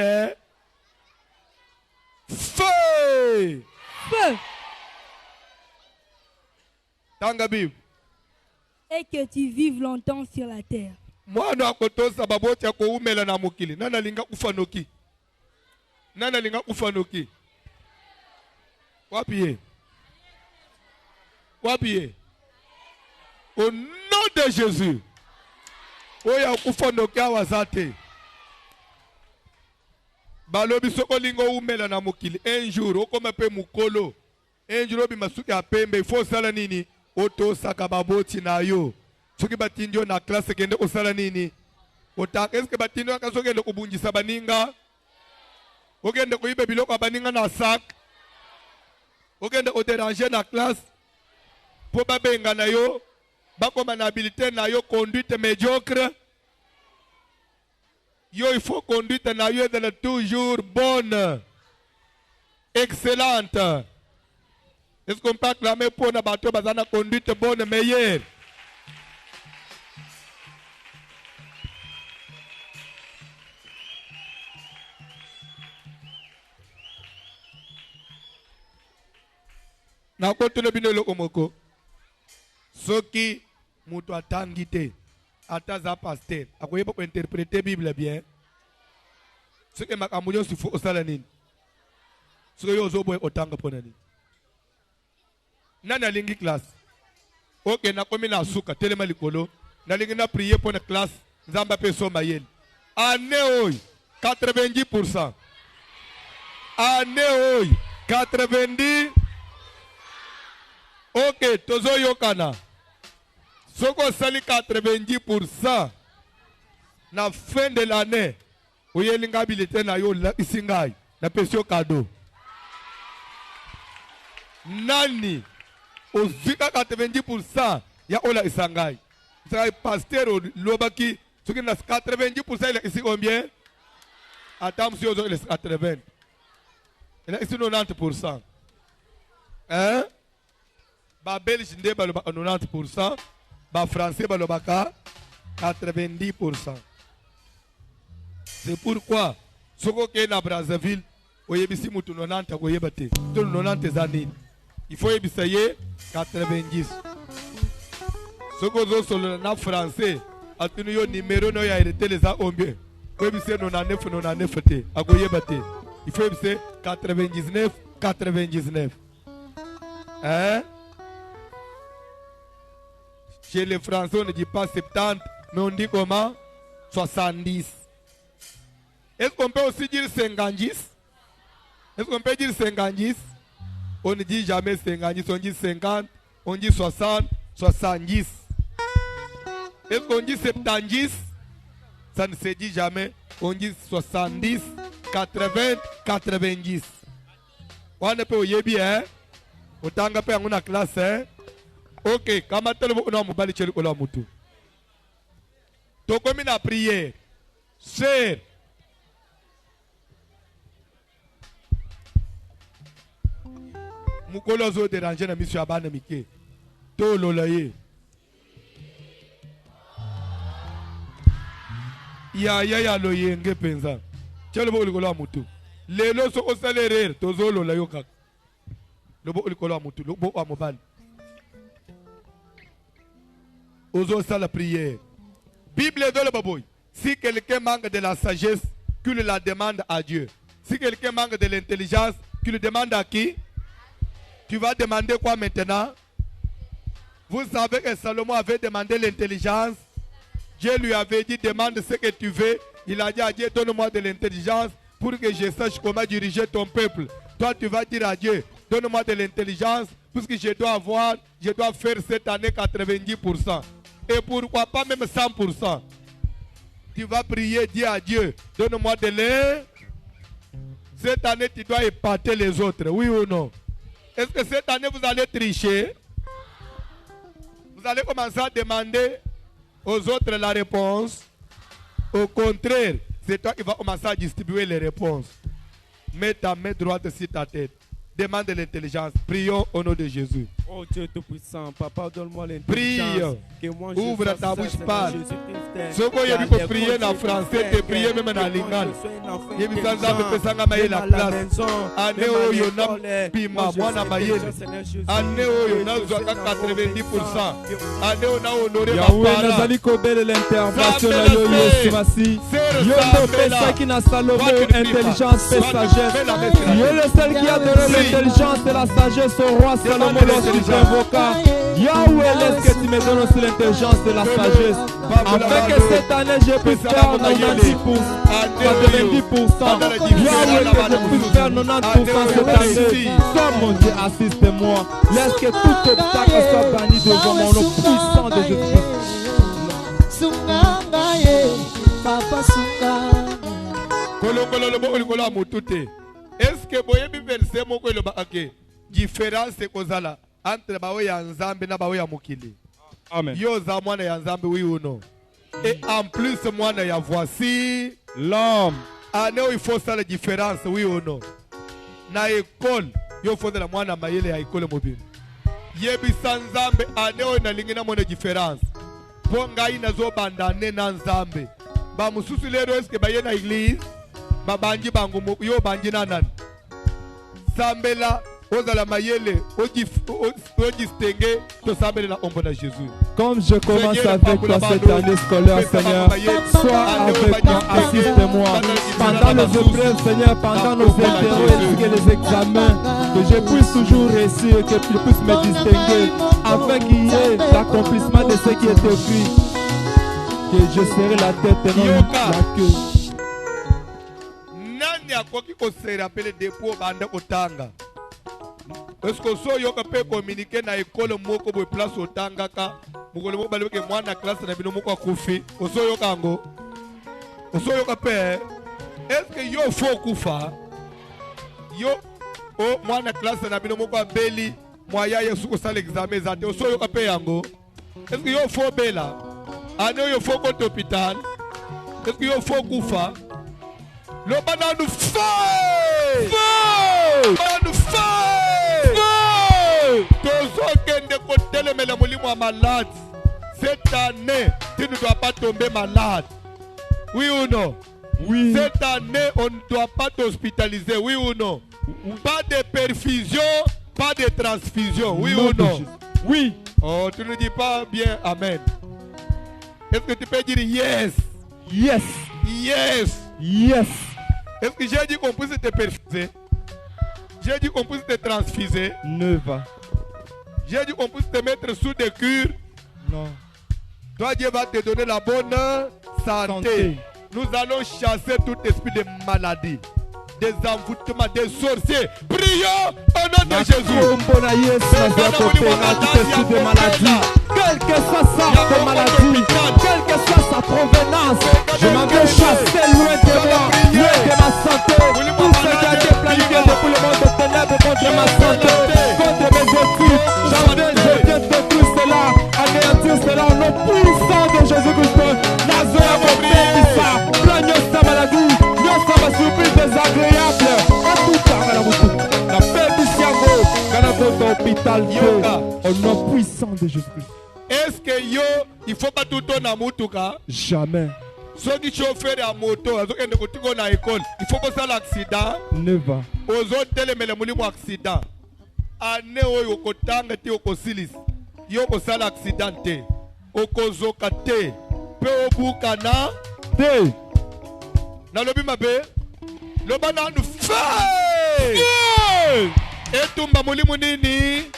Feu. Feu. Tanga Bible. Et que tu vives longtemps sur la terre. Mwana akotosa baboti yako umela na mukili. Nana linga kufanoki. Nana linga kufanoki. Wapi ye? Wapi ye? Au nom de Jésus. Oya kufanoki awazate. Balobi soko lingo umela na mukili. Un jour, okoma pe mukolo. Un jour obi masuki apembe. Il faut sala nini? Oto saka baboti na yo. Soki batindio na classe kende osala nini? Otaka eske batindio akasogende kubunjisa baninga? Ogende kuibe biloko baninga na sac? Ogende odéranger na classe? Po babenga na yo? Bakoma na habilité na yo conduite médiocre? Yo, il faut conduite na yo être toujours bonne, excellente. Est-ce qu'on peut acclamer pour na bateau bazana conduite bonne, meilleure? Na kontine bino loko moko. Soki mutu atangite. Ataza pasteur. Akoyeba ko interpréter Bible bien. Soki makamunyo sifu osala nini? Soki yo ozoboye otanga pona nini? Nana lingi classe. Ok, na komi na suka telema likolo. Na lingi na prier pour na classe. Nzamba pe soma yeli. Ane oy 90%. Ane oy 90. Ok, tozo yokana. Soko sali 90% na fin de l'année. Oye linga bilete na yo isingai na pesio cadeau. Nani ozika 90% ya ola isangai. C'est pasteur lobaki soki na 90% il ici combien? Attends monsieur il est 80. Il est ici 90%. Hein? Ba belge nde baloba 90%, ba français balobaka 90%. C'est pourquoi soko ke na Brazzaville oyebisi mutu 90 ko yebate. To 90 zanini. Il faut essayer 90. Ce que vous avez en français, à tout le numéro no ya hérité les a combien? Vous avez 99. Il faut essayer 99. Hein? Chez les Français, on ne dit pas 70, mais on dit comment? 70. Est-ce qu'on peut aussi dire 50? Est-ce qu'on peut dire 50? On ne dit jamais 50, on dit 50, on dit 60, 70. Est-ce qu'on dit 70? Ça ne se dit jamais. On dit 70, 80, 90. On ne peut pas bien. Autant que on a classe. Ok, comment on a mobile chez le mutu. Donc comme une prière, cher. Mukolo zo déranger na mission abana mike. To lolaye. Ya loyenge penza. Chelo bo likolo mutu. Lelo so osalerer to zo lolayo kaka. Lobo likolo mutu, lobo amobal. Ozo sa la prière. Bible dans le baboy. Si quelqu'un manque de la sagesse, qu'il la demande à Dieu. Si quelqu'un manque de l'intelligence, qu'il le demande à qui? Tu vas demander quoi maintenant? Vous savez que Salomon avait demandé l'intelligence. Dieu lui avait dit, demande ce que tu veux. Il a dit à Dieu, donne-moi de l'intelligence pour que je sache comment diriger ton peuple. Toi, tu vas dire à Dieu, donne-moi de l'intelligence puisque je dois faire cette année 90%. Et pourquoi pas même 100%? Tu vas prier, dire à Dieu, donne-moi de l'air. Cette année, tu dois épater les autres, oui ou non? Est-ce que cette année, vous allez tricher? Vous allez commencer à demander aux autres la réponse? Au contraire, c'est toi qui vas commencer à distribuer les réponses. Mets ta main droite sur ta tête. Demande de l'intelligence. Prions au nom de Jésus. Oh Dieu Tout-Puissant, Papa, donne-moi l'intelligence. Prie. Ouvre ta bouche, parle. Ce que tu peux prier en français, tu peux prier même en lingala. Je vais vous faire la place. Année où il y a pima, moi na mayele. Année où il y a 90%. Année où on a honoré ma parole. L'intervention de Yoyo Simasi. Yoyo Pesa qui n'a Salomon, intelligence et sagesse. Yoyo le seul qui a donné l'intelligence et la sagesse au roi Salomon lorsqu'il t'invoqua. Yahweh, laisse que tu me donnes aussi l'intelligence et la sagesse. Afin que cette année je puisse faire 90%. Yahweh, que je puisse faire 90% cette année. Comme mon Dieu, assiste-moi. Laisse que tout obstacle soit banni devant mon nom puissant de Jésus. Est-ce que vous avez versé mon différence entre Bawe ya Nzambe na Bawe ya Mokili? Amen. Yo za mwana ya Nzambe, oui ou non? Et en plus, mwana ya voici l'homme. Année où il faut ça la différence, oui ou non? Na école, yo faut de la mwana mayele ya école mobile. Yebi Nzambe, année où na lingina mwana différence. Ponga ina zo bandane na Nzambe. Ba mususu lero eske baye na église, ba banji bangu yo banji na nani? Sambela ozala mayele odistingue to sambela na ombo na Jésus. Comme je commence avec toi cette année scolaire, Seigneur, sois avec moi, assiste-moi. Pendant les épreuves, Seigneur, pendant nos intérêts et les examens, que je puisse toujours réussir, que tu puisses me distinguer, afin qu'il y ait l'accomplissement de ce qui est écrit, que je serai la tête et non la queue. Nani akoki ko se rappeler depuis banda otanga? Est-ce que so yoka peut communiquer na école moko bo place otangaka mukolo mo baleke mwana classe na bino moko akufi oso yoka ngo oso yoka pe est-ce que yo faut kufa yo o mwana classe na bino moko abeli moya yesu ko sala examen zate oso yoka pe yango est-ce que yo faut bela ane yo faut ko hôpital est-ce que yo faut kufa lo bananu feu bananu feu tozokende kotelemela molimo ya malade cette année tu ne dois pas tomber malade oui ou non Oui. cette année on ne doit pas t'hospitaliser oui ou non pas de perfusion pas de transfusion oui ou non Oui. oh tu ne dis pas bien amen est-ce que tu peux dire yes Yes. yes Yes. est-ce que j'ai dit qu'on puisse te perfuser j'ai dit qu'on puisse te transfuser Ne va. j'ai dit qu'on puisse te mettre sous des cures. Non. Toi, Dieu va te donner la bonne santé. Nous allons chasser tout esprit de maladie, des envoûtements, des sorciers. Prions au nom de Jésus. Quelle que soit sa maladie, quelle que soit sa provenance, je m'en vais chasser loin de moi, loin de ma santé. Tout ce qui a été planifié depuis le monde de ténèbres contre ma santé, contre mes études, je viens détruire cela, anéantir cela au nom puissant de Jésus-Christ. Nazoya Mopé, plein sa maladie, sa ma surprise désagréable. À tout temps, à la boutique, la paix du Siago, dans notre hôpital, au nom puissant de Jésus-Christ. Est-ce que yo, il faut pas tout tourner à Moutouka? Jamais. Ceux qui chauffent à moto, il faut que ça l'accident. Ne va. Aux autres télémènes, il accident. Ane oyo kotanga ti okosilis. Yo kosala accident te. Okozoka te. Pe obuka na te. Na lobi mabe. Loba na nu fai. Etumba mulimu nini?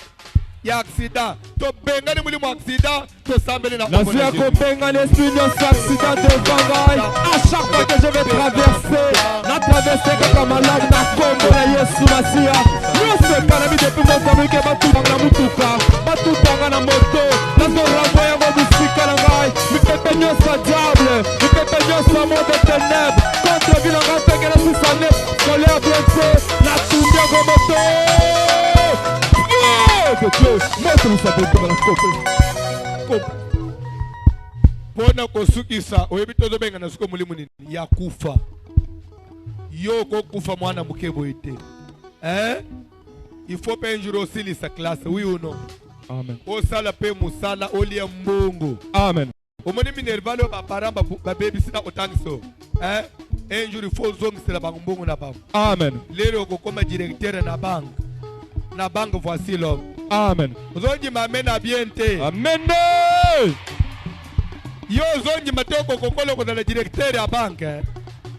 Ya accident. To benga ni mulimu accident. To sambeli na la vie ko benga l'esprit de accident de Vangaï. À chaque fois que je vais traverser, la traverser comme malade na Congo na Yesu Masia. Nous c'est pas la vie depuis mon famille que va tout dans la mutuka, va tout dans la moto. La zone renvoyer mon bisika la gaï. Mi fait peigner sa diable, mi fait peigner sa monde de ténèbres. Contre ville en rappel que la Susanne, solaire bientôt, la Tundia go moto. Pona kosukisa oyebi tozobenga na suko mulimu nini ya kufa yo ko kufa mwana mukebo ete il faut pas un jour aussi sa classe oui ou non amen o sala pe musala olia mbongo amen omoni minervalo ba paramba ba baby sina otangiso un jour il faut zongisela ba mbongo na ba amen lero ko koma directeur na banque voici l'homme amen ozongi mamena biente amen yo zongi matoko kokolo ko na directeur ya banque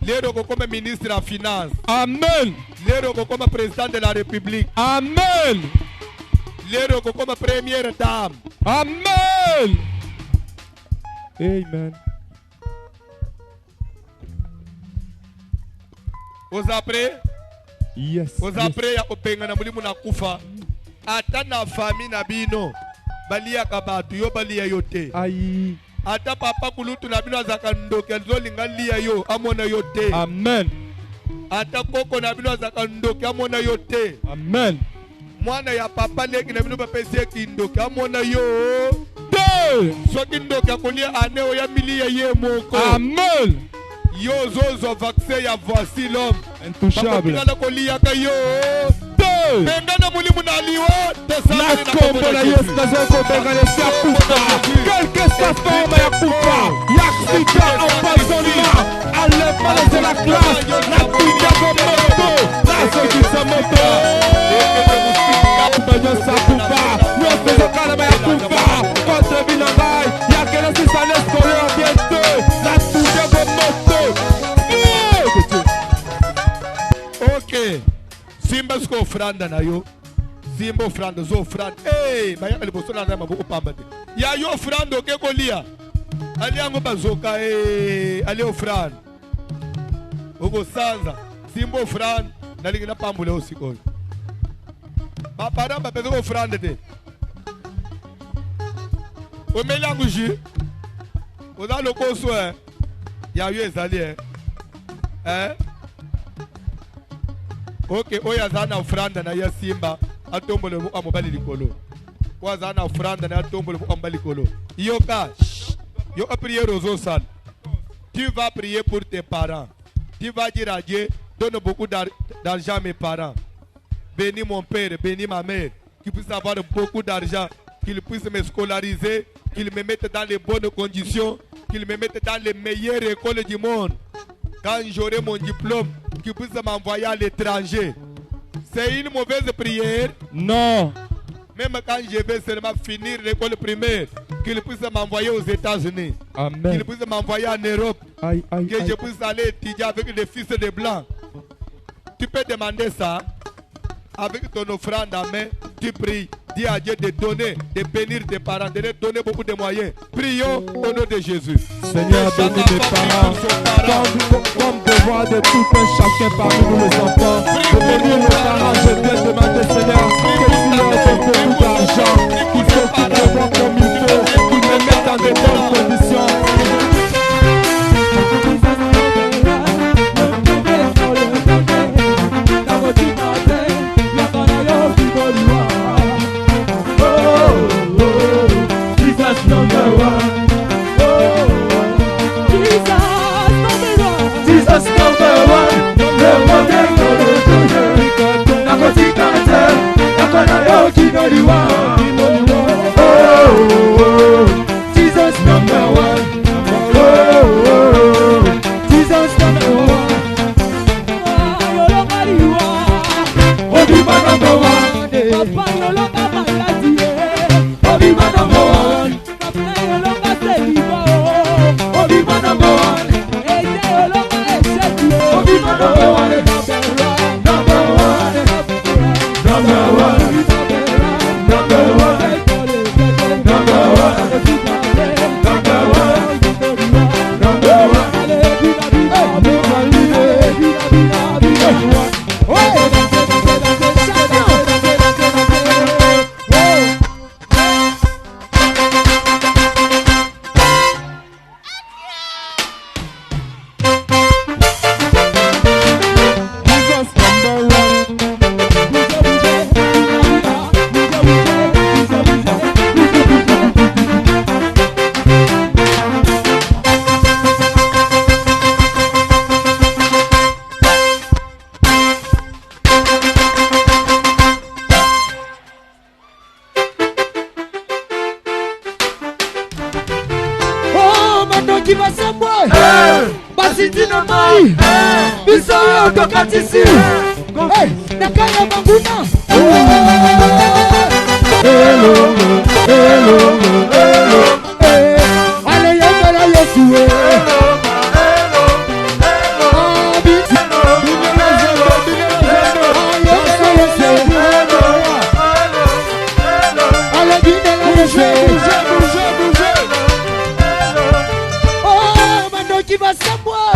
lero ko comme ministre la finance amen lero ko comme président de la république amen lero ko comme première dame amen amen aux après yes aux après ya kopenga na mulimu na kufa ata na famille na bino balia kabatu yo balia yote ayi ata papa kulutu na bino azaka ndoki azolinga lia yo amona yo te amen ata koko na bino azaka ndoki amona yo te amen mwana ya papa leki na bino bapesi eki ndoki amona yo te soki ndoki akolia ane oya milia ye moko amen yo zozo vaccin ya voici l'homme intouchable bakokingana koliaka yo benga na mulimu na liwa na kombo na Yesu nazoko benga lesi ya kufa quelque sa forme ya kufa ya accident empoisonnement enlèvement de la classe na tuya go moto na sokisa moto nyonso akufa nyonso ezokalama ya kufa contre binangai ya kelasi sane scolaire bientôt na tuya go moto ok simba siko ofranda na yo simba ofranda zo ofranda baya liboso na ndama boko pamba te ya yo ofranda oke kolia ali yango bazoka ali ofranda oko sanza simba ofranda nalingi na pambula osikoyo Ma parent m'a besoin d'offrande. Au milieu de jus, au dans le cours, il y a eu des alliés. Hein? Ok, oya zana offrande na ya simba atombole mu amobali likolo. Oya zana offrande na atombole mu amobali likolo. Yoka, yo prier aux sal. Tu vas prier pour tes parents. Tu vas dire à Dieu, donne beaucoup d'argent à mes parents. Bénis mon père, bénis ma mère, qu'ils puissent avoir beaucoup d'argent, qu'ils puissent me scolariser, qu'ils me mettent dans les bonnes conditions, qu'ils me mettent dans les meilleures écoles du monde. Quand j'aurai mon diplôme, qu'ils puissent m'envoyer à l'étranger. C'est une mauvaise prière? Non. Même quand je vais seulement finir l'école primaire, qu'ils puissent m'envoyer aux États-Unis. Amen. Qu'ils puissent m'envoyer en Europe. Que je puisse aller étudier avec les fils de blancs. Tu peux demander ça. Avec ton offrande en main, tu pries. Dis à Dieu de donner, de bénir tes parents, de leur donner beaucoup de moyens. Prions au nom de Jésus. Seigneur, bénis mes parents, comme devoir de tout un chacun parmi nous les enfants. De bénir mes parents, je viens demander, Seigneur, que tu leur donnes beaucoup d'argent, qu'ils s'occupent de moi comme il faut, qu'ils me mettent dans de bonnes conditions. Qui va savoir?